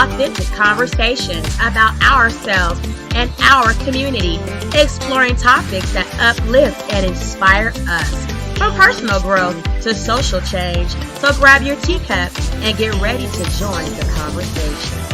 authentic conversations about ourselves and our community, exploring topics that uplift and inspire us. From personal growth to social change. So grab your teacup and get ready to join the conversation.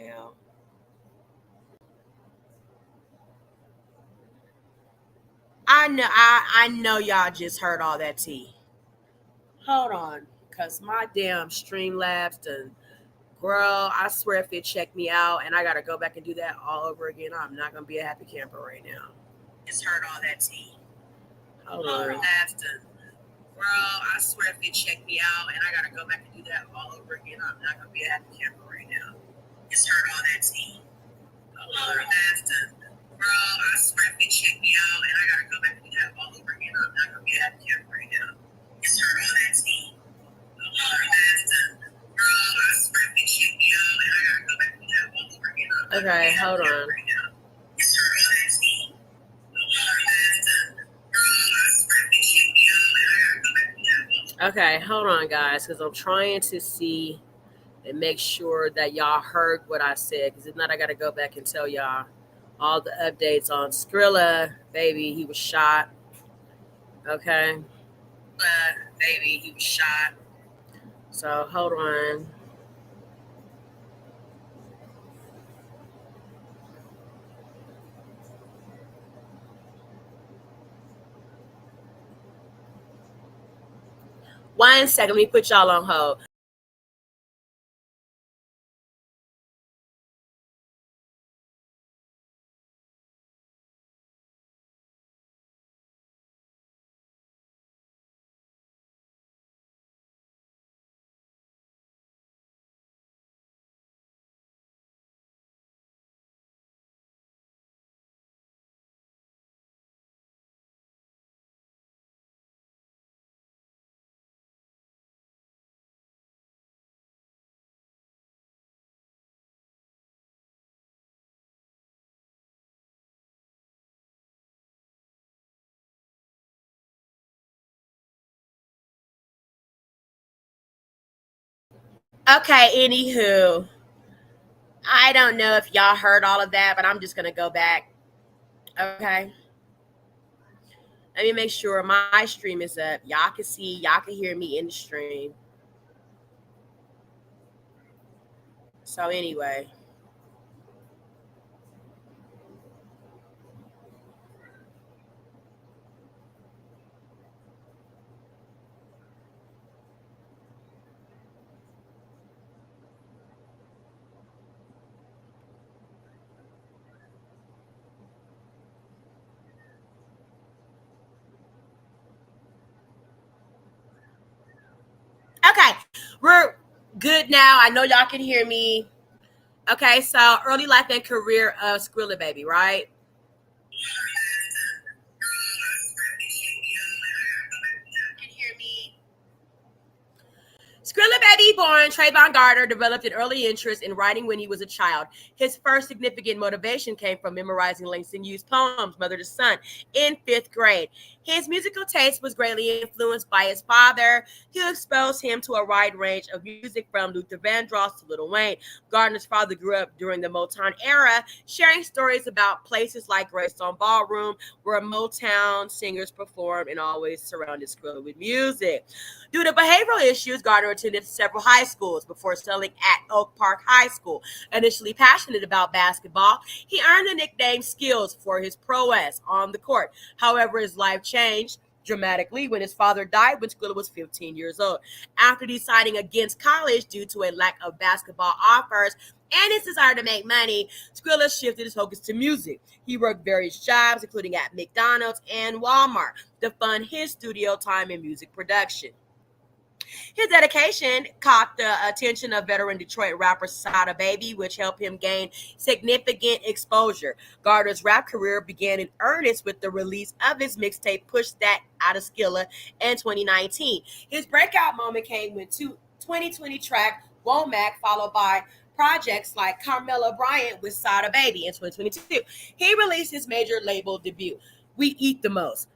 hell? I know y'all just heard all that tea. Hold on, cause my damn Streamlabs done. Girl, I swear if it checked me out and I gotta go back and do that all over again, I'm not gonna be a happy camper right now. Just heard all that tea. Hold on. Labs done. Girl, I swear if it checked me out and I gotta go back and do that all over again, I'm not gonna be a happy camper right now. Just heard all that tea. Hold on. Labs done. Girl, I swear if it checked me out and I gotta go back and do that all over again, I'm not gonna be a happy camper right now. Just heard all that tea. Hold on. Labs done. Girl, I swear if it checked me out and I gotta go back and do that all over again, I'm not gonna be a happy camper right now. Just heard all that tea. Okay, hold on, guys, because I'm trying to see and make sure that y'all heard what I said. Because if not, I got to go back and tell y'all all the updates on Skrilla. Baby, he was shot. Okay. Baby, he was shot. So, hold on. One second, let me put y'all on hold. Okay, anywho, I don't know if y'all heard all of that, but I'm just going to go back. Okay. Let me make sure my stream is up. Y'all can see, y'all can hear me in the stream. So anyway. Okay, we're good now. I know y'all can hear me. Okay, so early life and career of Skillababy, right? Can you hear me? Skillababy, born Trayvon Gardner, developed an early interest in writing when he was a child. His first significant motivation came from memorizing Langston Hughes' poems, Mother to Son, in fifth grade. His musical taste was greatly influenced by his father, who exposed him to a wide range of music from Luther Vandross to Lil Wayne. Gardner's father grew up during the Motown era, sharing stories about places like Greystone Ballroom, where Motown singers performed and always surrounded Skrilla with music. Due to behavioral issues, Gardner attended several high schools before settling at Oak Park High School. Initially passionate about basketball, he earned the nickname Skills for his prowess on the court. However, his life changed dramatically when his father died when Skrilla was 15 years old. After deciding against college due to a lack of basketball offers and his desire to make money, Skrilla shifted his focus to music. He worked various jobs, including at McDonald's and Walmart, to fund his studio time in music production. His dedication caught the attention of veteran Detroit rapper Skillababy, which helped him gain significant exposure. Gardner's rap career began in earnest with the release of his mixtape Push That Out of Skilla in 2019. His breakout moment came with 2020 track Womack, followed by projects like Carmela Bryant with Skillababy in 2022. He released his major label debut, We Eat the Most,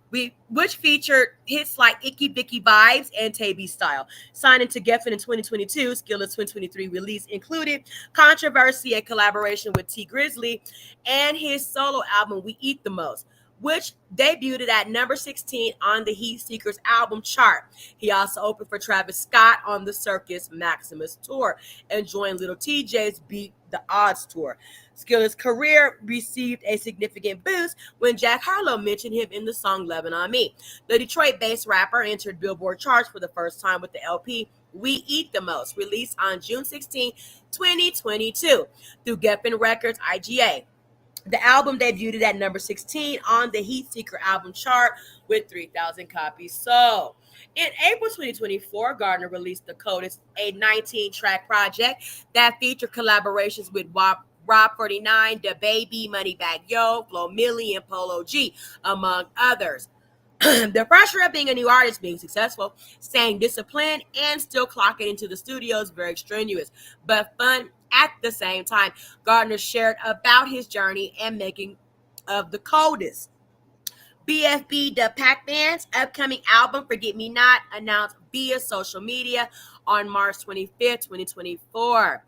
which featured hits like Icky Vicky Vibes and Taby Style. Signing to Geffen in 2022, Skilla's 2023 release included Controversy, a collaboration with T Grizzly, and his solo album We Eat the Most. which debuted at number 16 on the Heat Seekers album chart. He also opened for Travis Scott on the Circus Maximus tour and joined Little TJ's Beat the Odds tour. Skilla's career received a significant boost when Jack Harlow mentioned him in the song Lovin' on Me. The Detroit-based rapper entered Billboard charts for the first time with the LP We Eat the Most, released on June 16, 2022, through Geffen Records IGA. The album debuted at number 16 on the Heat Seeker album chart with 3,000 copies sold. In April 2024, Gardner released The Codist, a 19-track project that featured collaborations with Rob 49, DaBaby, Moneybagg Yo, Flo Milli, and Polo G, among others. The pressure of being a new artist, being successful, staying disciplined, and still clocking into the studio is very strenuous, but fun at the same time. Gardner shared about his journey and making of The Codist. BFB the Pac-Man's upcoming album, Forget Me Not, announced via social media on March 25th, 2024.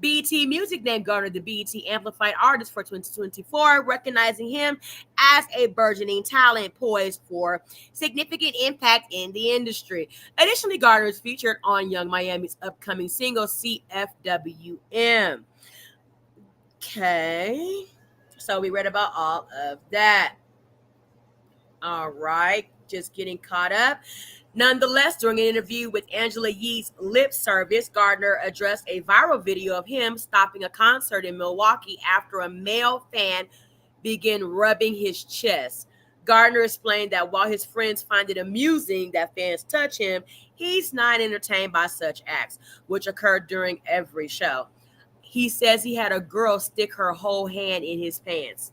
BET Music named Gardner the BET Amplified Artist for 2024, recognizing him as a burgeoning talent poised for significant impact in the industry. Additionally, Gardner is featured on Young Miami's upcoming single, CFWM. Okay, so we read about all of that. All right, just getting caught up. Nonetheless, during an interview with Angela Yee's Lip Service, Gardner addressed a viral video of him stopping a concert in Milwaukee after a male fan began rubbing his chest. Gardner explained that while his friends find it amusing that fans touch him, he's not entertained by such acts, which occurred during every show. He says he had a girl stick her whole hand in his pants.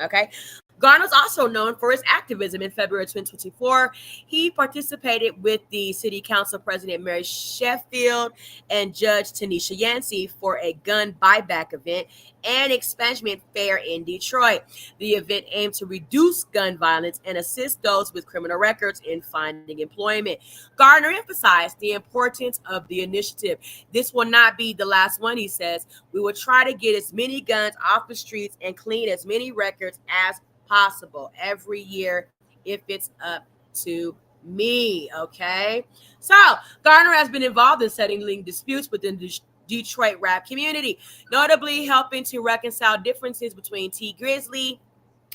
Okay. Gardner's also known for his activism. In February 2024, he participated with the City Council President Mary Sheffield and Judge Tanisha Yancey for a gun buyback event and expungement fair in Detroit. The event aimed to reduce gun violence and assist those with criminal records in finding employment. Gardner emphasized the importance of the initiative. This will not be the last one, he says. We will try to get as many guns off the streets and clean as many records as possible every year if it's up to me. Okay, so Gardner has been involved in settling disputes within the Detroit rap community, notably helping to reconcile differences between T Grizzly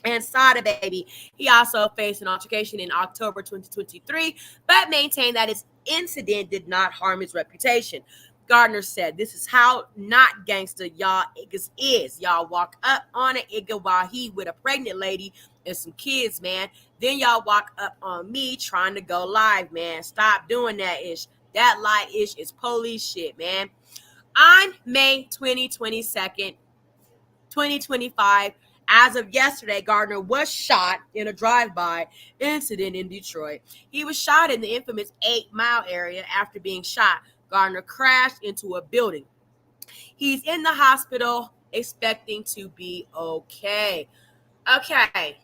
and Skillababy. He also faced an altercation in October 2023, but maintained that his incident did not harm his reputation. Gardner said, "This is how not gangster y'all niggas is. Y'all walk up on a nigga while he with a pregnant lady and some kids, man. Then y'all walk up on me trying to go live, man. Stop doing that ish. That lie ish is police shit, man." On May 22nd, 2025, as of yesterday, Gardner was shot in a drive-by incident in Detroit. He was shot in the infamous 8 Mile area. After being shot, Gardner crashed into a building. He's in the hospital, expecting to be okay. Okay,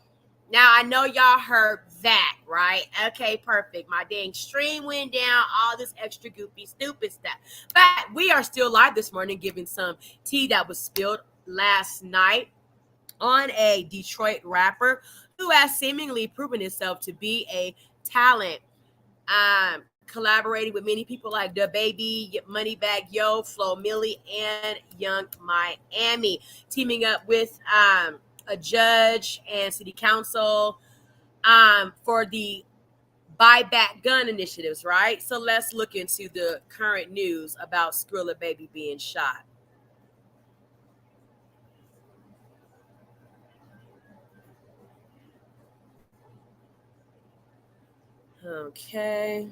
now I know y'all heard that, right? Okay, perfect. My dang stream went down, all this extra goofy, stupid stuff. But we are still live this morning, giving some tea that was spilled last night on a Detroit rapper who has seemingly proven himself to be a talent. Collaborating with many people like DaBaby, Moneybagg Yo, Flo Milli, and Young Miami, teaming up with a judge and city council for the buyback gun initiatives, right? So let's look into the current news about Skillababy being shot. Okay.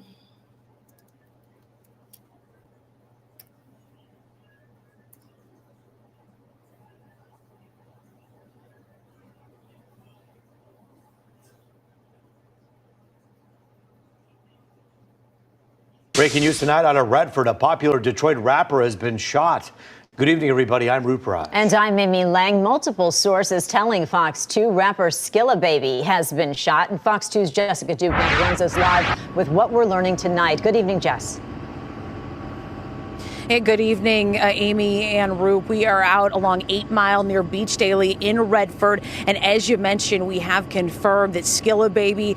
Breaking news tonight out of Redford, a popular Detroit rapper has been shot. Good evening, everybody. I'm Rupraj. And I'm Mimi Lang. Multiple sources telling Fox 2 rapper Skillababy has been shot. And Fox 2's Jessica Dubnik runs us live with what we're learning tonight. Good evening, Jess. Hey, good evening, Amy and Roop. We are out along 8 Mile near Beach Daily in Redford. And as you mentioned, we have confirmed that Skillababy,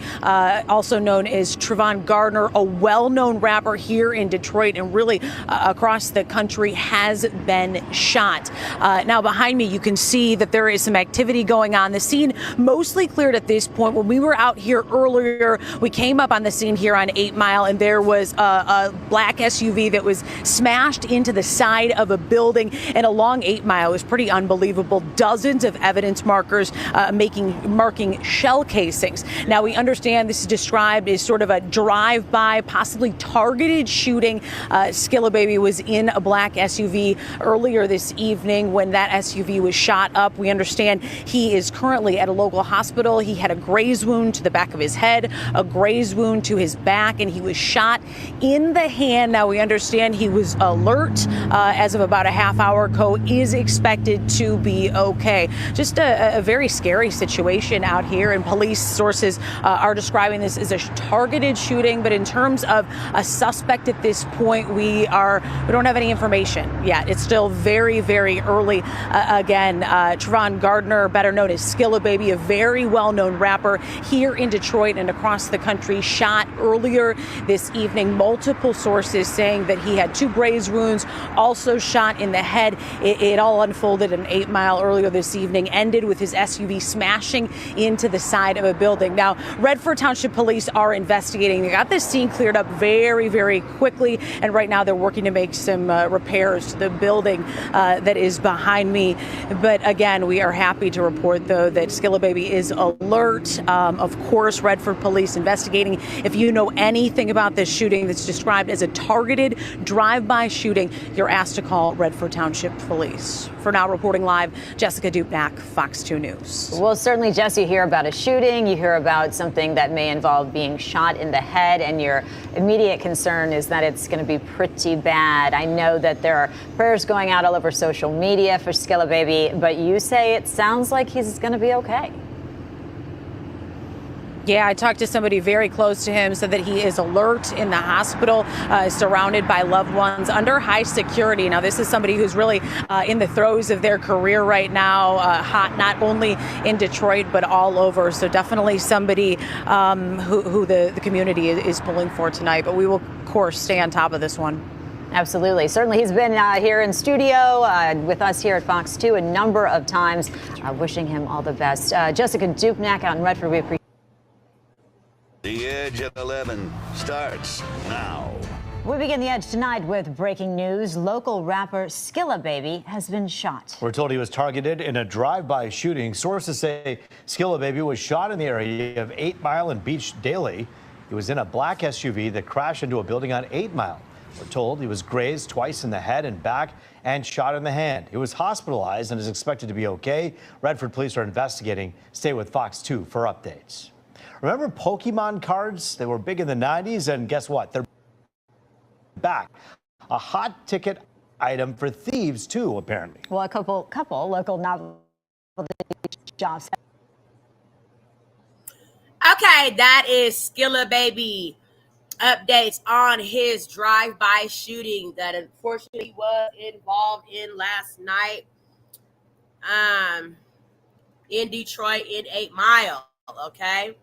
also known as Trevon Gardner, a well-known rapper here in Detroit and really across the country, has been shot. Now, behind me, you can see that there is some activity going on. The scene mostly cleared at this point. When we were out here earlier, we came up on the scene here on 8 Mile, and there was a black SUV that was smashed into the side of a building, and along 8 Mile. It was pretty unbelievable. Dozens of evidence markers marking shell casings. Now, we understand this is described as sort of a drive-by, possibly targeted shooting. Skillababy was in a black SUV earlier this evening when that SUV was shot up. We understand he is currently at a local hospital. He had a graze wound to the back of his head, a graze wound to his back, and he was shot in the hand. Now, we understand he was alert as of about a half hour ago, is expected to be okay. Just a very scary situation out here, and police sources are describing this as a targeted shooting. But in terms of a suspect at this point, we don't have any information yet. It's still very, very early. Again, Trevon Gardner, better known as Skillababy, a very well-known rapper here in Detroit and across the country, shot earlier this evening. Multiple sources saying that he had 2 graze wounds, also shot in the head. It all unfolded in 8 Mile earlier this evening, ended with his SUV smashing into the side of a building. Now, Redford Township Police are investigating. They got this scene cleared up very, very quickly, and right now they're working to make some repairs to the building that is behind me. But again, we are happy to report, though, that Skillababy is alert. Of course, Redford Police investigating. If you know anything about this shooting that's described as a targeted drive-by shooting, you're asked to call Redford Township Police. For now, reporting live, Jessica Dupnack, Fox 2 News. Well, certainly, Jess, you hear about a shooting, you hear about something that may involve being shot in the head, and your immediate concern is that it's going to be pretty bad. I know that there are prayers going out all over social media for Skillababy, but you say it sounds like he's going to be okay. Yeah, I talked to somebody very close to him, said that he is alert in the hospital, surrounded by loved ones under high security. Now, this is somebody who's really in the throes of their career right now, hot not only in Detroit, but all over. So definitely somebody who the community is pulling for tonight. But we will, of course, stay on top of this one. Absolutely. Certainly, he's been here in studio with us here at Fox 2 a number of times. Wishing him all the best. Jessica Dupnack out in Redford, we appreciate. The Edge at 11 starts now. We begin The Edge tonight with breaking news. Local rapper Skillababy has been shot. We're told he was targeted in a drive-by shooting. Sources say Skillababy was shot in the area of 8 Mile and Beach Daily. He was in a black SUV that crashed into a building on 8 Mile. We're told he was grazed twice in the head and back and shot in the hand. He was hospitalized and is expected to be okay. Redford police are investigating. Stay with Fox 2 for updates. Remember Pokemon cards? They were big in the 90s, and guess what? They're back. A hot ticket item for thieves, too, apparently. Well, a couple local novelty shops. Okay, that is Skillababy updates on his drive-by shooting that unfortunately was involved in last night in Detroit in 8 Mile, okay?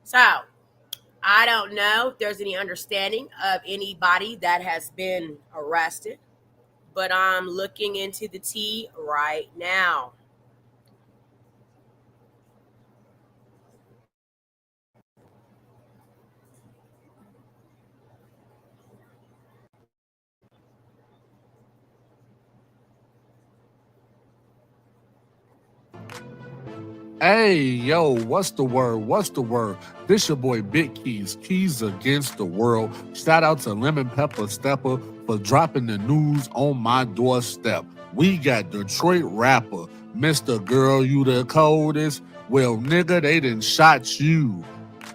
So, I don't know if there's any understanding of anybody that has been arrested, but I'm looking into the tea right now. Hey, yo, what's the word? What's the word? This your boy Big Keys, Keys Against the World. Shout out to Lemon Pepper Stepper for dropping the news on my doorstep. We got Detroit rapper, Mr. Girl, You the Coldest. Well, nigga, they done shot you.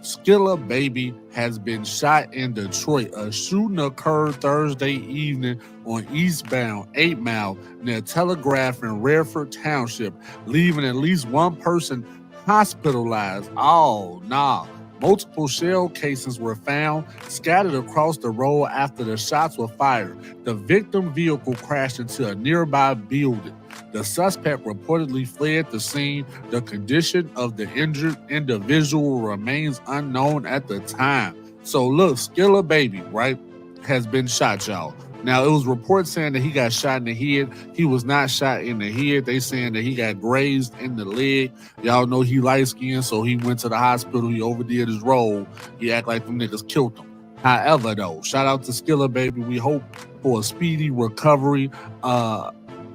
Skillababy has been shot in Detroit. A shooting occurred Thursday evening on eastbound 8 Mile near Telegraph in Redford Township, leaving at least one person hospitalized. Oh, nah. Multiple shell casings were found scattered across the road after the shots were fired. The victim vehicle crashed into a nearby building. The suspect reportedly fled the scene. The condition of the injured individual remains unknown at the time. So look, Skillababy, right, has been shot, y'all. Now, it was reports saying that he got shot in the head. He was not shot in the head. They saying that he got grazed in the leg. Y'all know he light-skinned, so he went to the hospital. He overdid his role. He act like them niggas killed him. However, though, shout out to Skillababy. We hope for a speedy recovery.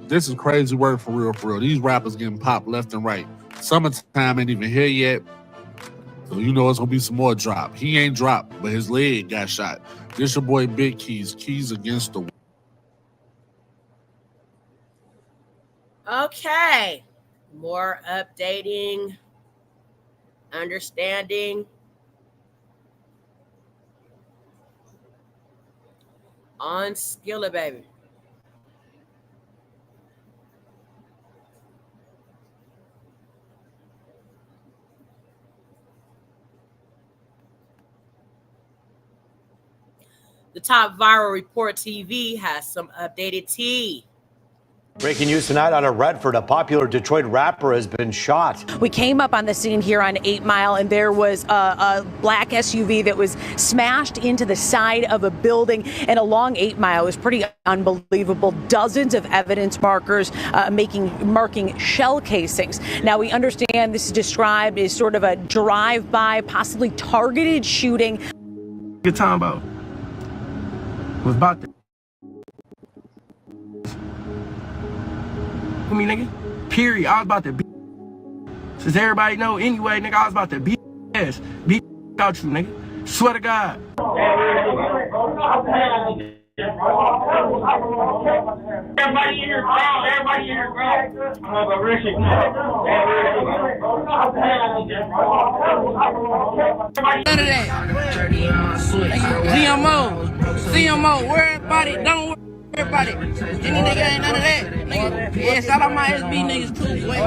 This is crazy work for real, for real. These rappers getting popped left and right. Summertime ain't even here yet. So you know it's gonna be some more drop. He ain't dropped, but his leg got shot. This your boy Big Keys. Keys against the. Okay. More updating, understanding on Skillababy. The Top Viral Report TV has some updated tea. Breaking news tonight out of Redford, a popular Detroit rapper has been shot. We came up on the scene here on 8 Mile, and there was a black SUV that was smashed into the side of a building. And along 8 Mile, it was pretty unbelievable. Dozens of evidence markers marking shell casings. Now, we understand this is described as sort of a drive-by, possibly targeted shooting. Good time about was about to. Me, nigga. Period. I was about to beat. Since everybody know anyway, nigga, I was about to beat ass. Beat out you, nigga. Swear to God. Everybody in your ground. Everybody in your ground. I'm a risk. None of that. CMO, where everybody, don't worry. Everybody, any nigga ain't none of that, nigga. Yeah, shout out my SB niggas too. Wait,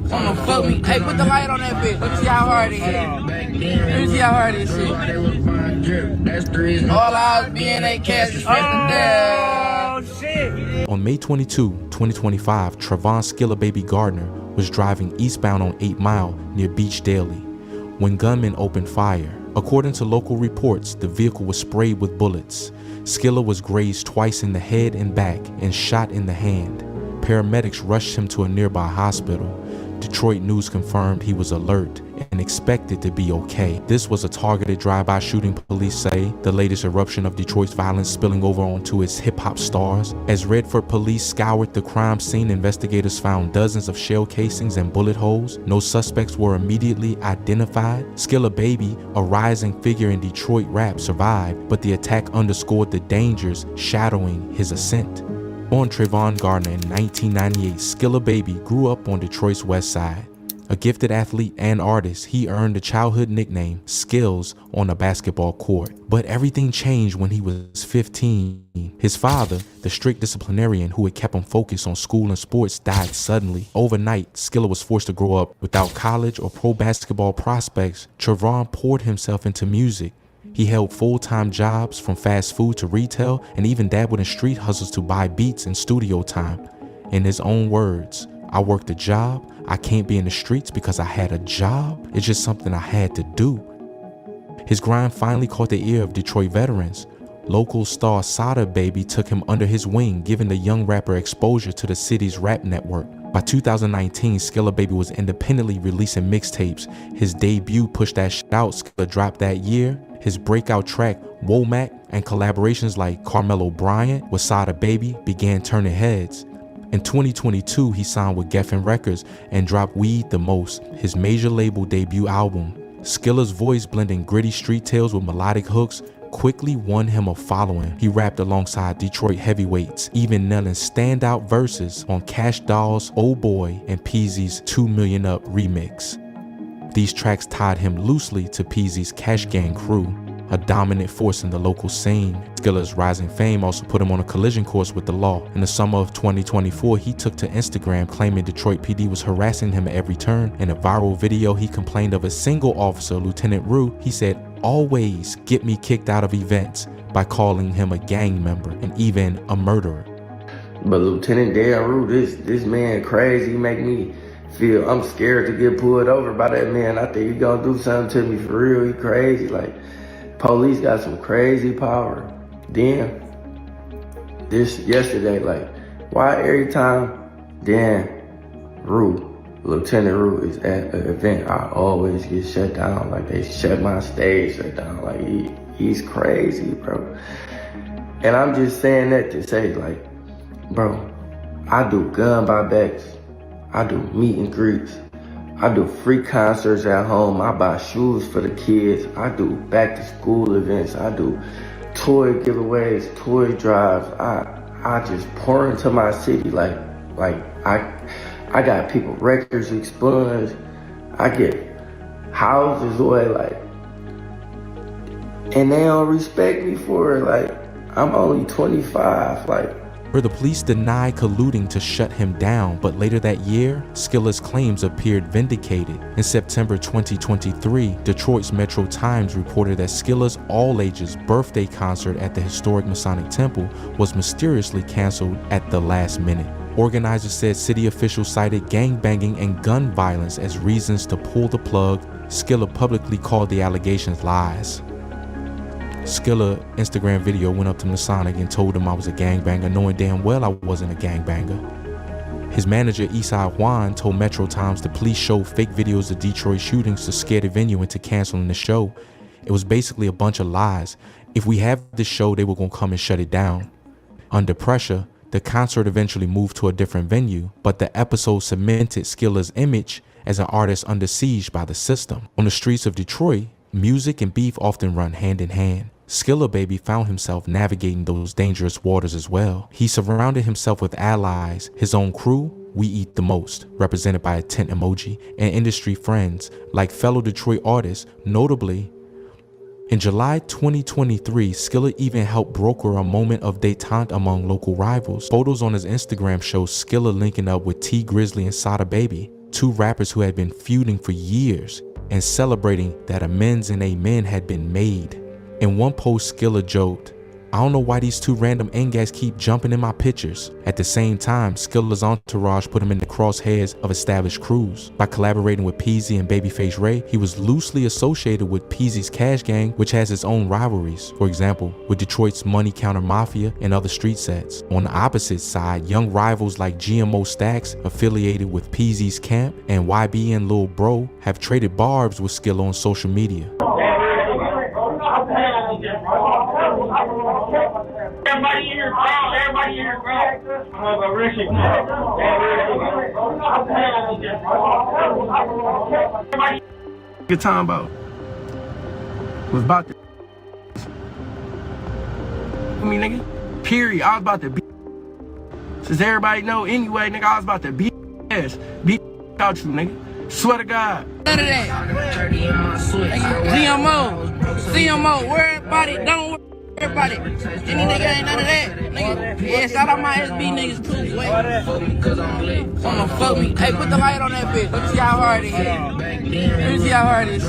someone fuck me. Hey, put the light on that bitch. Let me see how hard it is. Let me see how hard this shit. All eyes being a cash. Oh shit. On May 22, 2025, Trevon Skillababy Gardner was driving eastbound on 8 Mile near Beach Daily when gunmen opened fire. According to local reports, the vehicle was sprayed with bullets. Skilla was grazed twice in the head and back and shot in the hand. Paramedics rushed him to a nearby hospital. Detroit News confirmed he was alert and expected to be okay. This was a targeted drive-by shooting, police say, the latest eruption of Detroit's violence spilling over onto its hip-hop stars. As Redford police scoured the crime scene, investigators found dozens of shell casings and bullet holes. No suspects were immediately identified. Skillababy, a rising figure in Detroit rap, survived, but the attack underscored the dangers shadowing his ascent. Born Trevon Gardner in 1998, Skillababy grew up on Detroit's west side. A gifted athlete and artist, he earned a childhood nickname, Skills, on a basketball court. But everything changed when he was 15. His father, the strict disciplinarian who had kept him focused on school and sports, died suddenly. Overnight, Skilla was forced to grow up without college or pro basketball prospects. Trevon poured himself into music. He held full-time jobs from fast food to retail and even dabbled in street hustles to buy beats and studio time. In his own words, I worked a job. I can't be in the streets because I had a job. It's just something I had to do. His grind finally caught the ear of Detroit veterans. Local star Skillababy took him under his wing, giving the young rapper exposure to the city's rap network. By 2019, Skillababy was independently releasing mixtapes. His debut, Push That Shit Out, Skilla dropped that year. His breakout track, Womack, and collaborations like Carmelo Bryant with Skillababy began turning heads. In 2022, he signed with Geffen Records and dropped Weed the Most, his major label debut album. Skilla's voice, blending gritty street tales with melodic hooks, quickly won him a following. He rapped alongside Detroit heavyweights, even nailing standout verses on Cash Doll's Oh Boy and Peasy's 2 Million Up remix. These tracks tied him loosely to Peasy's Cash Gang crew. a dominant force in the local scene. Skilla's rising fame also put him on a collision course with the law. In the summer of 2024, he took to Instagram claiming Detroit PD was harassing him at every turn. In a viral video, he complained of a single officer, Lieutenant Rue. He said, "Always get me kicked out of events," by calling him a gang member and even a murderer. But Lieutenant Dale Rue, this man crazy. He make me feel I'm scared to get pulled over by that man. I think he gonna do something to me for real. He crazy. Like, police got some crazy power. Then this yesterday, like, why every time Lieutenant Rue is at an event, I always get shut down. Like, they shut my stage shut down. Like, he's crazy, bro. And I'm just saying that to say, like, bro, I do gun buybacks. I do meet and greets. I do free concerts at home. I buy shoes for the kids. I do back to school events. I do toy giveaways, toy drives. I just pour into my city. Like I got people records expunged. I get houses away, like, and they don't respect me for it. Like, I'm only 25, like. The police denied colluding to shut him down, but later that year, Skilla's claims appeared vindicated. In September 2023, Detroit's Metro Times reported that Skilla's all-ages birthday concert at the historic Masonic Temple was mysteriously canceled at the last minute. Organizers said city officials cited gangbanging and gun violence as reasons to pull the plug. Skilla publicly called the allegations lies. Skilla Instagram video went up to Masonic and told him I was a gangbanger, knowing damn well I wasn't a gangbanger. His manager Isai Juan told Metro Times the police showed fake videos of Detroit shootings to scare the venue into canceling the show. It was basically a bunch of lies. If we have this show, they were gonna come and shut it down. Under pressure, the concert eventually moved to a different venue, but the episode cemented Skilla's image as an artist under siege by the system. On the streets of Detroit, music and beef often run hand in hand. Skillababy found himself navigating those dangerous waters as well. He surrounded himself with allies, his own crew, We Eat the Most, represented by a tent emoji, and industry friends like fellow Detroit artists. Notably, in July 2023, Skilla even helped broker a moment of détente among local rivals. Photos on his Instagram show Skilla linking up with T Grizzly and Sada Baby, two rappers who had been feuding for years, and celebrating that amends and amen had been made. In one post, Skilla joked, "I don't know why these two random N-guys keep jumping in my pictures." At the same time, Skilla's entourage put him in the crosshairs of established crews. By collaborating with Peasy and Babyface Ray, he was loosely associated with Peasy's Cash Gang, which has its own rivalries. For example, with Detroit's Money Counter Mafia and other street sets. On the opposite side, young rivals like GMO Stacks, affiliated with Peasy's Camp, and YB and Lil Bro have traded barbs with Skilla on social media. Everybody in here, bro. Everybody in here, bro. Good time about was about to nigga. Period. I was about to beat. Since everybody know anyway, nigga, I was about to beat ass. Beat out you, nigga. Swear to God. None of that. CMO, where everybody, don't worry. Everybody, any nigga ain't none of that, nigga. Yeah, shout out my SB niggas too. Wait, someone fuck me. Hey, put the light on that bitch. Let me see how hard it is. Let me see how hard this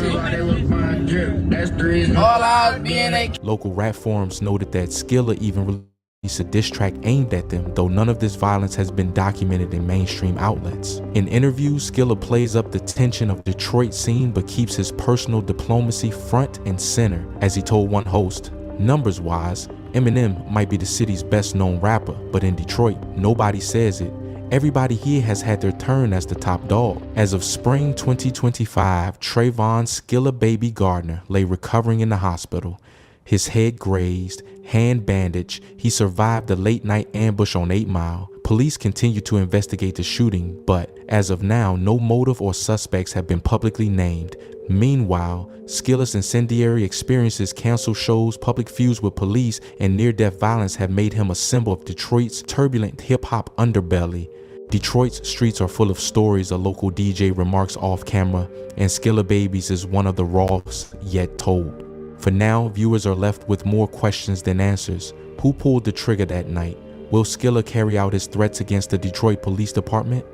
shit. All eyes being a. Local rap forums noted that Skilla even released a diss track aimed at them, though none of this violence has been documented in mainstream outlets. In interviews, Skilla plays up the tension of Detroit scene but keeps his personal diplomacy front and center. As he told one host, "Numbers-wise, Eminem might be the city's best-known rapper, but in Detroit, nobody says it. Everybody here has had their turn as the top dog." As of spring 2025, Trayvon Skillababy Gardner lay recovering in the hospital. His head grazed, hand bandaged. He survived the late-night ambush on 8 Mile. Police continue to investigate the shooting, but as of now, no motive or suspects have been publicly named. Meanwhile, Skilla's incendiary experiences, canceled shows, public feuds with police, and near-death violence have made him a symbol of Detroit's turbulent hip-hop underbelly. Detroit's streets are full of stories, a local DJ remarks off camera, and Skillababy's is one of the rawest yet told. For now, viewers are left with more questions than answers. Who pulled the trigger that night? Will Skilla carry out his threats against the Detroit Police Department?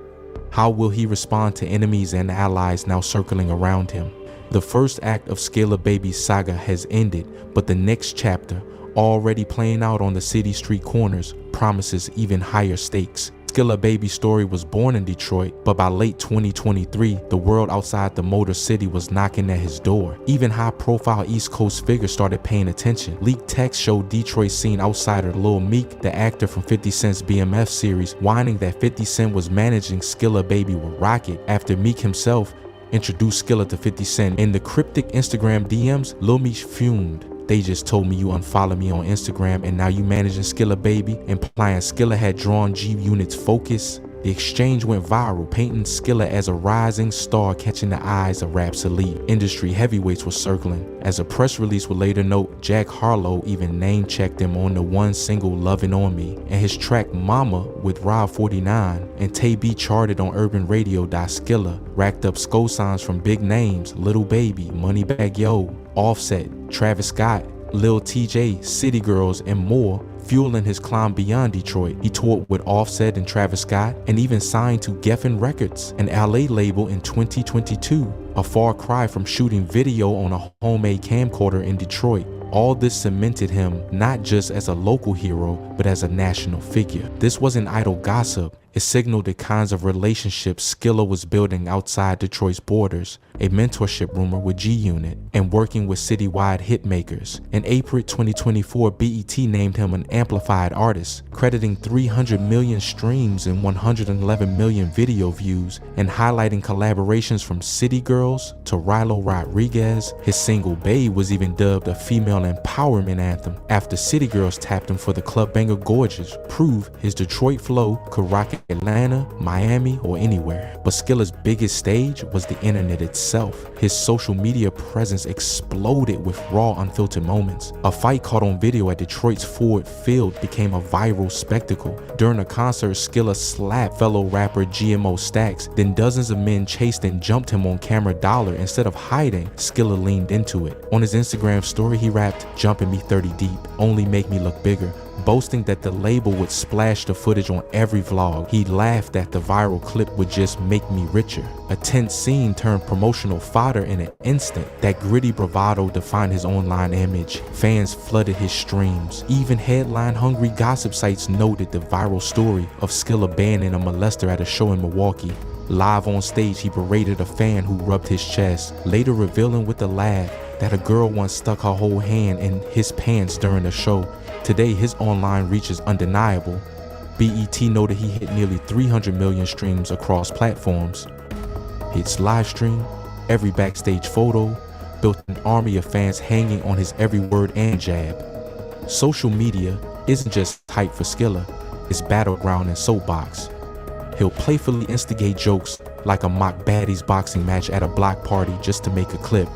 How will he respond to enemies and allies now circling around him? The first act of Skillababy's saga has ended, but the next chapter, already playing out on the city street corners, promises even higher stakes. Skillababy's story was born in Detroit, but by late 2023, the world outside the Motor City was knocking at his door. Even high-profile East Coast figures started paying attention. Leaked text showed Detroit scene outsider Lil Meek, the actor from 50 Cent's BMF series, whining that 50 Cent was managing Skillababy with Rocket after Meek himself introduced Skilla to 50 Cent. In the cryptic Instagram DMs, Lil Meek fumed. They just told me you unfollow me on Instagram and now you managing Skillababy, implying Skilla had drawn G Unit's focus. The exchange went viral, painting Skilla as a rising star catching the eyes of rap's elite. Industry heavyweights were circling. As a press release would later note, Jack Harlow even name-checked him on the one single Lovin' On Me, and his track Mama with Rob 49 and Tay B charted on urban radio. Skilla racked up score signs from big names, Lil Baby, Moneybagg Yo, Offset, Travis Scott, Lil TJ, City Girls, and more, fueling his climb beyond Detroit. He toured with Offset and Travis Scott and even signed to Geffen Records, an LA label, in 2022, a far cry from shooting video on a homemade camcorder in Detroit. All this cemented him not just as a local hero, but as a national figure. This wasn't idle gossip. It signaled the kinds of relationships Skilla was building outside Detroit's borders, a mentorship rumor with G Unit, and working with citywide hitmakers. In April 2024, BET named him an amplified artist, crediting 300 million streams and 111 million video views, and highlighting collaborations from City Girls to Rilo Rodriguez. His single Babe was even dubbed a female empowerment anthem after City Girls tapped him for the club banger Gorgeous, prove his Detroit flow could rock Atlanta, Miami, or anywhere. But Skilla's biggest stage was the internet itself. His social media presence exploded with raw, unfiltered moments. A fight caught on video at Detroit's Ford Field became a viral spectacle. During a concert, Skilla slapped fellow rapper GMO Stacks, then dozens of men chased and jumped him on camera dollar. Instead of hiding, Skilla leaned into it. On his Instagram story, he rapped, "Jumping me 30 deep, only make me look bigger," boasting that the label would splash the footage on every vlog. He laughed that the viral clip would just make me richer. A tense scene turned promotional fodder in an instant. That gritty bravado defined his online image. Fans flooded his streams. Even headline-hungry gossip sites noted the viral story of Skilla banning a molester at a show in Milwaukee. Live on stage, he berated a fan who rubbed his chest, later revealing with a laugh that a girl once stuck her whole hand in his pants during the show. Today, his online reach is undeniable. BET noted he hit nearly 300 million streams across platforms. His live stream, every backstage photo, built an army of fans hanging on his every word and jab. Social media isn't just hype for Skilla, it's battleground and soapbox. He'll playfully instigate jokes like a mock baddies boxing match at a block party just to make a clip,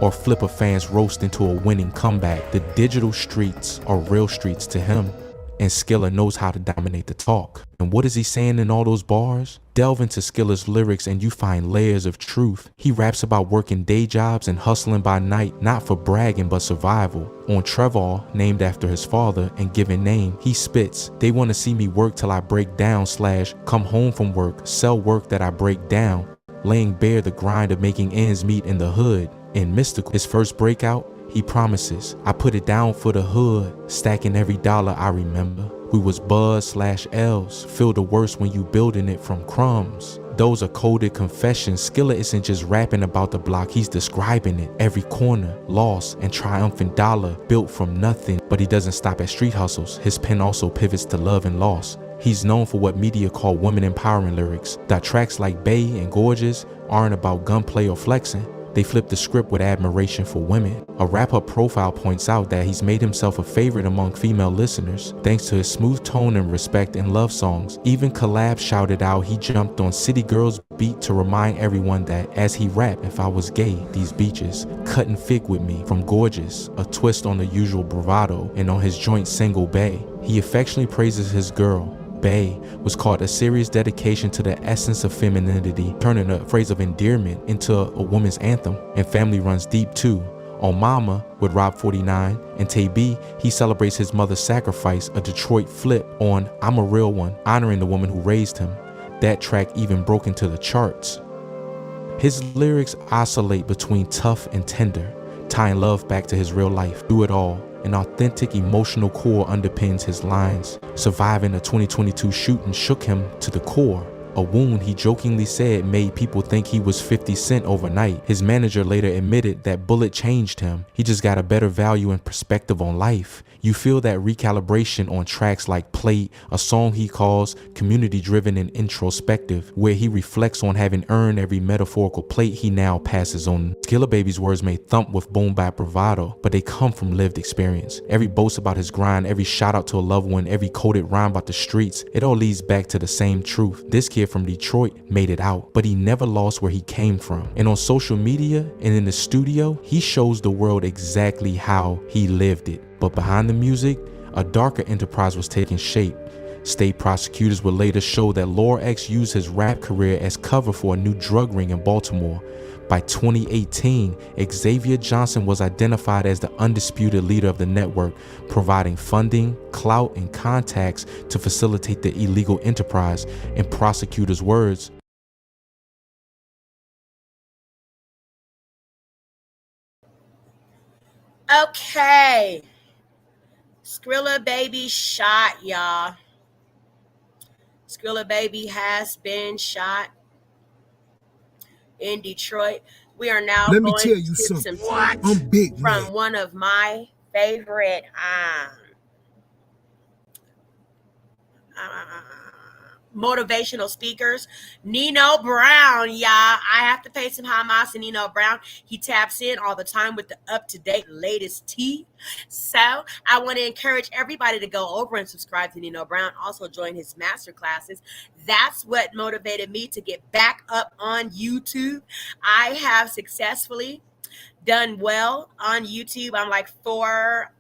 or flip a fan's roast into a winning comeback. The digital streets are real streets to him, and Skilla knows how to dominate the talk. And what is he saying in all those bars? Delve into Skilla's lyrics and you find layers of truth. He raps about working day jobs and hustling by night, not for bragging but survival. On Trevor, named after his father and given name, he spits, "They want to see me work till I break down / come home from work, sell work that I break down," laying bare the grind of making ends meet in the hood. In Mystical, his first breakout, he promises, "I put it down for the hood, stacking every dollar I remember. We was buzz / L's, feel the worst when you building it from crumbs." Those are coded confessions. Skilla isn't just rapping about the block, he's describing it. Every corner, loss, and triumphant dollar built from nothing. But he doesn't stop at street hustles. His pen also pivots to love and loss. He's known for what media call women empowering lyrics. That tracks like Bay and Gorgeous aren't about gunplay or flexing. They flip the script with admiration for women. A wrap-up profile points out that he's made himself a favorite among female listeners thanks to his smooth tone and respect in love songs. Even collabs shouted out he jumped on City Girls' beat to remind everyone that as he rapped, "If I was gay, these beaches, cut and fig with me," from Gorgeous, a twist on the usual bravado, and on his joint single Bay, he affectionately praises his girl. Bay was called a serious dedication to the essence of femininity, turning a phrase of endearment into a woman's anthem. And family runs deep too. On Mama with Rob 49 and Tay B, he celebrates his mother's sacrifice, a Detroit flip on I'm a Real One, honoring the woman who raised him. That track even broke into the charts. His lyrics oscillate between tough and tender, tying love back to his real life. Through it all, an authentic emotional core underpins his lines. Surviving a 2022 shooting shook him to the core. A wound he jokingly said made people think he was 50 Cent overnight. His manager later admitted that Bullet changed him. He just got a better value and perspective on life. You feel that recalibration on tracks like Plate, a song he calls community-driven and introspective, where he reflects on having earned every metaphorical plate he now passes on. Skillababy's words may thump with boom bap bravado, but they come from lived experience. Every boast about his grind, every shout out to a loved one, every coded rhyme about the streets, it all leads back to the same truth. This kid from Detroit made it out, but he never lost where he came from. And on social media and in the studio, he shows the world exactly how he lived it. But behind the music, a darker enterprise was taking shape. State prosecutors would later show that Lil X used his rap career as cover for a new drug ring in Baltimore. By 2018, Xavier Johnson was identified as the undisputed leader of the network, providing funding, clout, and contacts to facilitate the illegal enterprise. In prosecutors' words, Okay. Skillababy shot, y'all. Skillababy has been shot in Detroit. We are now Let me going tell you to something. some I'm big from man. one of my favorite motivational speakers, Nino Brown, y'all. I have to pay some homage to Nino Brown. He taps in all the time with the up-to-date latest tea. So I want to encourage everybody to go over and subscribe to Nino Brown. Also join his master classes. That's what motivated me to get back up on YouTube. I have successfully done well on YouTube. I'm like 4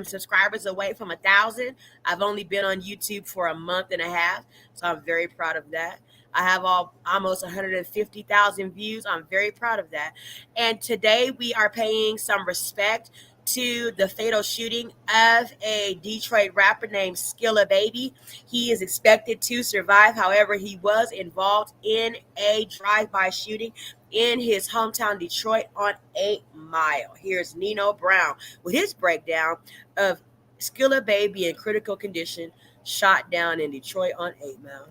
subscribers away from 1,000. I've only been on YouTube for a month and a half, so I'm very proud of that. I have almost 150,000 views. I'm very proud of that. And today we are paying some respect to the fatal shooting of a Detroit rapper named Skillababy. He is expected to survive. However, he was involved in a drive-by shooting in his hometown Detroit on 8 Mile. Here's Nino Brown with his breakdown of Skillababy in critical condition, shot down in Detroit on 8 Mile.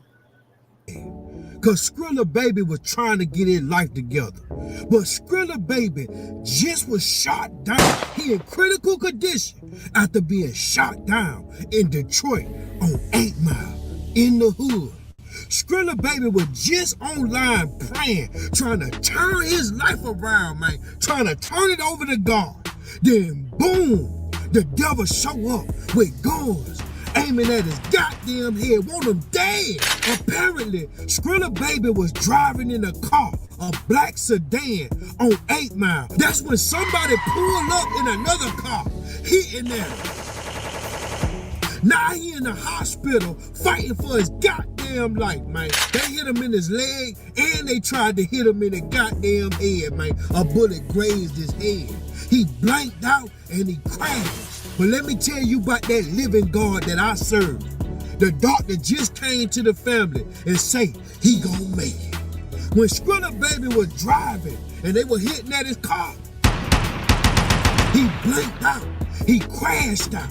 Cause Skillababy was trying to get his life together. But Skillababy just was shot down. He in critical condition after being shot down in Detroit on 8 Mile in the hood. Skillababy was just online praying, trying to turn his life around, man. Trying to turn it over to God. Then boom, the devil show up with guns, aiming at his goddamn head, want him dead. Apparently, Skillababy was driving in a car, a black sedan, on 8 Mile. That's when somebody pulled up in another car, hitting them. Now he in the hospital fighting for his goddamn life, man. They hit him in his leg and they tried to hit him in the goddamn head, man. A bullet grazed his head. He blanked out and he crashed. But let me tell you about that living God that I serve. The doctor just came to the family and say he gonna make it. When Skillababy was driving and they were hitting at his car, he blanked out. He crashed out.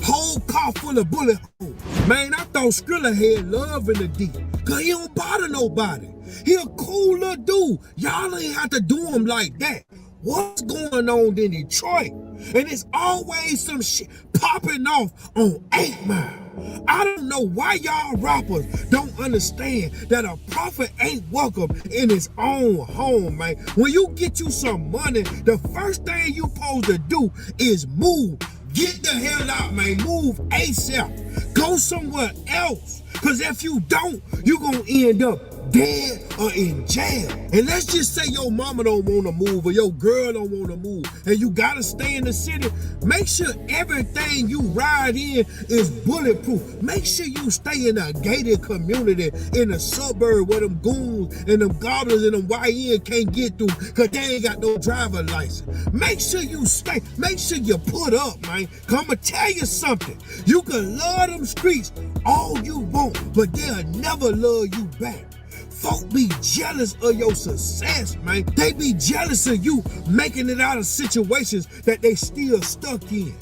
Whole car full of bullet holes. Man, I thought Skrilla had love in the deep. Cause he don't bother nobody. He a cool little dude. Y'all ain't have to do him like that. What's going on in Detroit? And it's always some shit popping off on 8 Mile. I don't know why y'all rappers don't understand that a prophet ain't welcome in his own home, man. When you get you some money, the first thing you supposed to do is move. Get the hell out, man. Move ASAP. Go somewhere else. Because if you don't, you're going to end up dead or in jail. And let's just say your mama don't want to move or your girl don't want to move and you got to stay in the city. Make sure everything you ride in is bulletproof. Make sure you stay in a gated community in a suburb where them goons and them goblins and them YN can't get through because they ain't got no driver license. Make sure you stay. Make sure you put up, man. Come and tell you something. You can love them streets all you want, but they'll never love you back. Folk be jealous of your success, man. They be jealous of you making it out of situations that they still stuck in.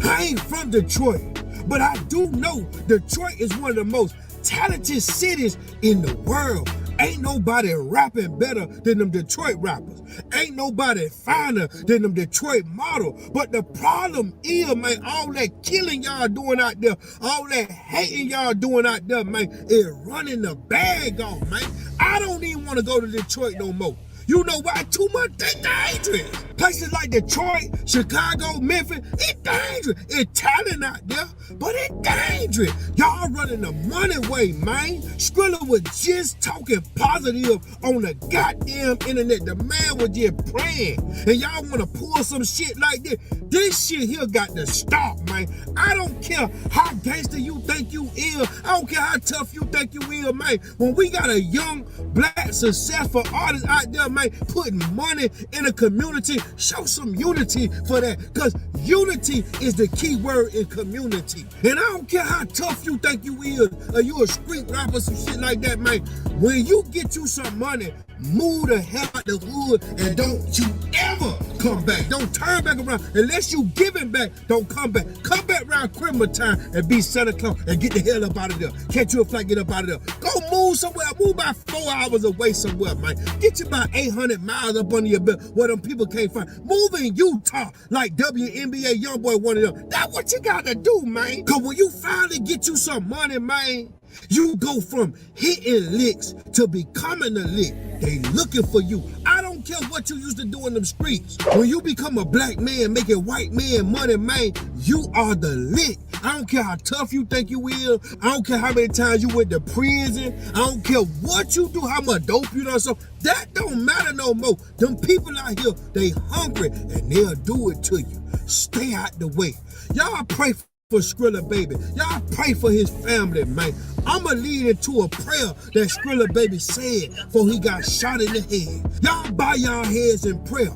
I ain't from Detroit, but I do know Detroit is one of the most talented cities in the world. Ain't nobody rapping better than them Detroit rappers. Ain't nobody finer than them Detroit model. But the problem is, man, all that killing y'all doing out there, all that hating y'all doing out there, man, is running the bag off, man. I don't even want to go to Detroit no more. You know why? Too much dangerous. Places like Detroit, Chicago, Memphis, it's dangerous. It's talent out there, but it's dangerous. Y'all running the money way, man. Skrilla was just talking positive on the goddamn internet. The man was just praying. And y'all want to pull some shit like this. This shit here got to stop, man. I don't care how gangster you think you is. I don't care how tough you think you is, man. When we got a young, black, successful artist out there, man, putting money in a community, show some unity for that, because unity is the key word in community. And I don't care how tough you think you is, or you a street rapper, some shit like that, man. When you get you some money, move the hell out the hood and don't you ever come back. Don't turn back around. Unless you giving back, don't come back. Come back around Christmas time and be Santa Claus and get the hell up out of there. Catch you a flight, get up out of there. Go move somewhere. Move about 4 hours away somewhere, man. Get you about 800 miles up under your belt where them people can't find. Move in Utah like WNBA YoungBoy, one of them. That's what you gotta do, man. Cause when you finally get you some money, man, you go from hitting licks to becoming a lick. They looking for you. I don't care what you used to do in them streets. When you become a black man making white man money, man, you are the lick. I don't care how tough you think you is. I don't care how many times you went to prison. I don't care what you do, how much dope you done. So that don't matter no more. Them people out here, they hungry and they'll do it to you. Stay out the way. Y'all pray for Skillababy. Y'all pray for his family, man. I'ma lead into a prayer that Skillababy said before he got shot in the head. Y'all bow y'all heads in prayer.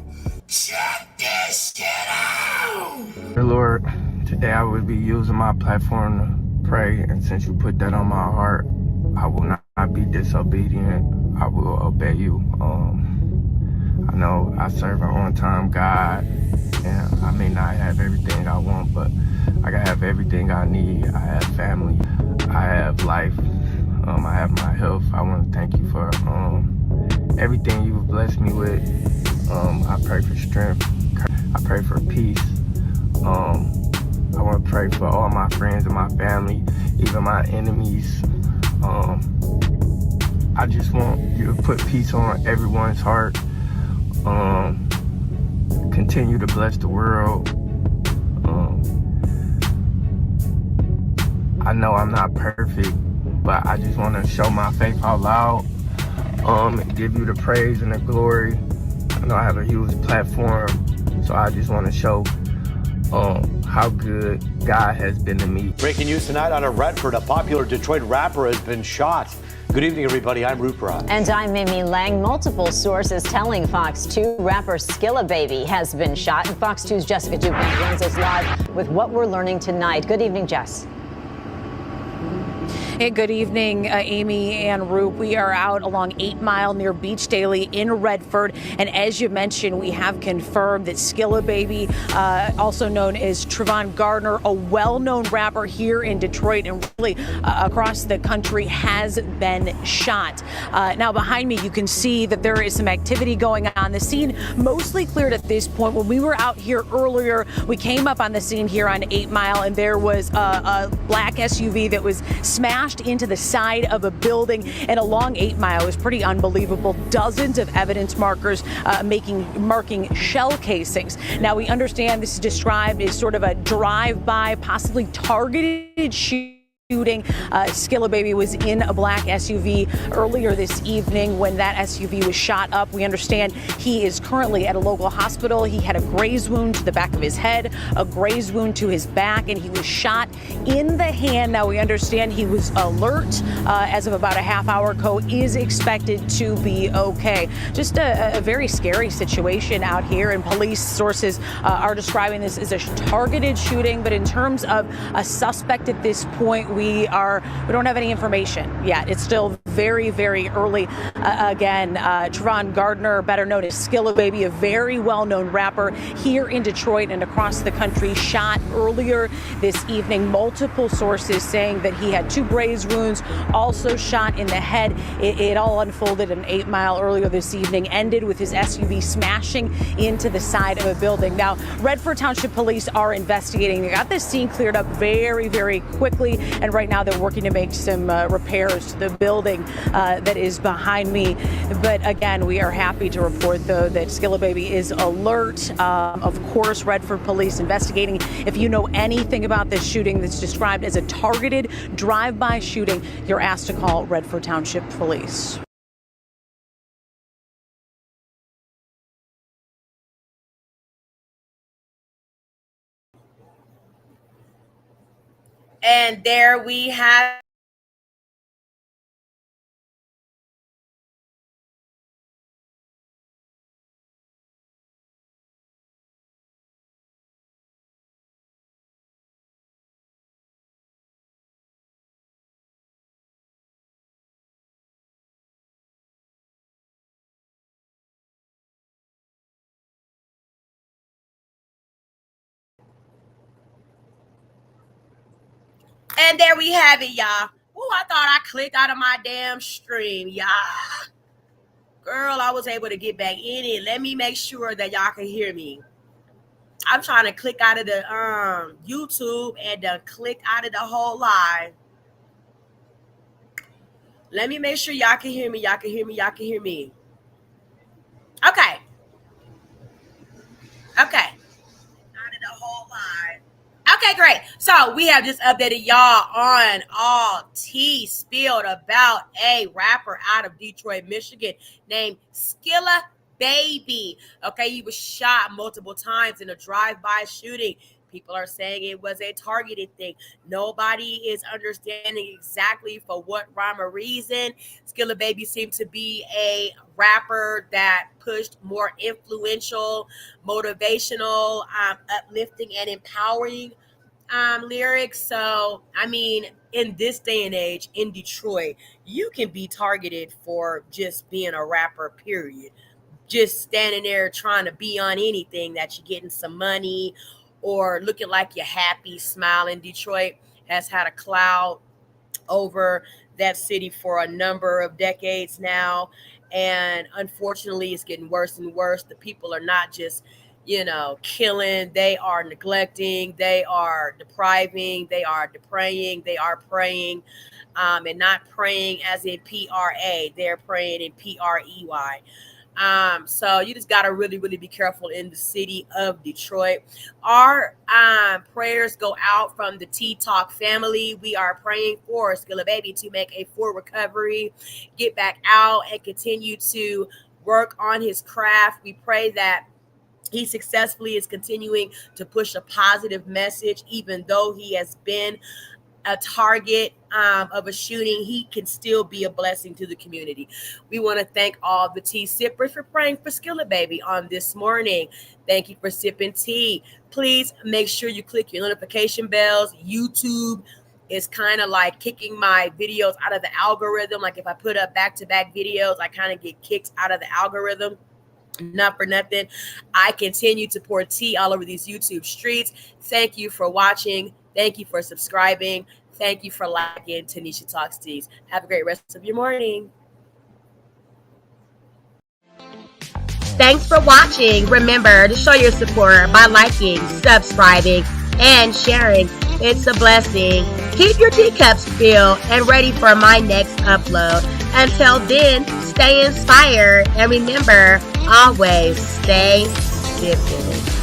Check this shit out! Dear Lord, today I will be using my platform to pray, and since you put that on my heart, I will not be disobedient. I will obey you. I know I serve an on-time God, and I may not have everything I want, but I can have everything I need. I have family, I have life, I have my health. I want to thank you for everything you've blessed me with. I pray for strength. I pray for peace. I want to pray for all my friends and my family, even my enemies. I just want you to put peace on everyone's heart. Continue to bless the world. I know I'm not perfect, but I just want to show my faith out loud, and give you the praise and the glory. I know I have a huge platform, so I just want to show how good God has been to me. Breaking news tonight out of Redford, a popular Detroit rapper has been shot. Good evening, everybody. I'm Rupert. And I'm Mimi Lang. Multiple sources telling Fox 2 rapper Skillababy has been shot. And Fox 2's Jessica Dupont joins us live with what we're learning tonight. Good evening, Jess. Hey, good evening, Amy and Roop. We are out along 8 Mile near Beach Daily in Redford. And as you mentioned, we have confirmed that Skillababy, also known as Trevon Gardner, a well-known rapper here in Detroit and really across the country, has been shot. Now, behind me, you can see that there is some activity going on. The scene mostly cleared at this point. When we were out here earlier, we came up on the scene here on 8 Mile, and there was a black SUV that was smashed into the side of a building and along 8 Mile. It was pretty unbelievable. Dozens of evidence markers marking shell casings. Now, we understand this is described as sort of a drive-by, possibly targeted shooting shooting. Skillababy was in a black SUV earlier this evening when that SUV was shot up. We understand he is currently at a local hospital. He had a graze wound to the back of his head, a graze wound to his back, and he was shot in the hand. Now we understand he was alert as of about a half hour ago, is expected to be okay. Just a very scary situation out here, and police sources are describing this as a targeted shooting. But in terms of a suspect at this point, we don't have any information yet. It's still very, very early. Again, Trevon Gardner, better known as Skillababy, a very well-known rapper here in Detroit and across the country, shot earlier this evening. Multiple sources saying that he had 2 graze wounds, also shot in the head. It all unfolded in 8 Mile earlier this evening, ended with his SUV smashing into the side of a building. Now, Redford Township Police are investigating. They got this scene cleared up very, very quickly, and right now they're working to make some repairs to the building that is behind me. But again, we are happy to report, though, that Skillababy is alert. Of course, Redford Police investigating. If you know anything about this shooting that's described as a targeted drive-by shooting, you're asked to call Redford Township Police. And there we have And there we have it, y'all. Oh, I thought I clicked out of my damn stream, y'all. Girl, I was able to get back in it. Let me make sure that y'all can hear me. I'm trying to click out of the YouTube and click out of the whole live. Let me make sure y'all can hear me. Y'all can hear me. Y'all can hear me. Okay. Okay. Out of the whole live. Okay, great. So we have just updated y'all on all tea spilled about a rapper out of Detroit, Michigan named Skillababy. Okay, he was shot multiple times in a drive-by shooting. People are saying it was a targeted thing. Nobody is understanding exactly for what rhyme or reason. Skillababy seemed to be a rapper that pushed more influential, motivational, uplifting, and empowering lyrics. So, I mean, in this day and age in Detroit, you can be targeted for just being a rapper, period. Just standing there trying to be on anything that you're getting some money or looking like you're happy, smiling. Detroit has had a cloud over that city for a number of decades now. And unfortunately, it's getting worse and worse. The people are not just, killing. They are neglecting. They are depriving. They are depraying. They are praying. And not praying as in P-R-A. They're praying in P-R-E-Y. So you just got to really, really be careful in the city of Detroit. Our prayers go out from the T-Talk family. We are praying for Skillababy to make a full recovery, get back out, and continue to work on his craft. We pray that he successfully is continuing to push a positive message, even though he has been a target of a shooting. He can still be a blessing to the community. We want to thank all the tea sippers for praying for Skillababy on this morning. Thank you for sipping tea. Please make sure you click your notification bells. YouTube is kind of like kicking my videos out of the algorithm. Like if I put up back-to-back videos, I kind of get kicked out of the algorithm. Not for nothing, I continue to pour tea all over these YouTube streets. Thank you for watching. Thank you for subscribing. Thank you for liking Tanisha Talks Teas. Have a great rest of your morning. Thanks for watching. Remember to show your support by liking, subscribing, and sharing. It's a blessing. Keep your teacups filled and ready for my next upload. Until then, stay inspired and remember, always stay sipping.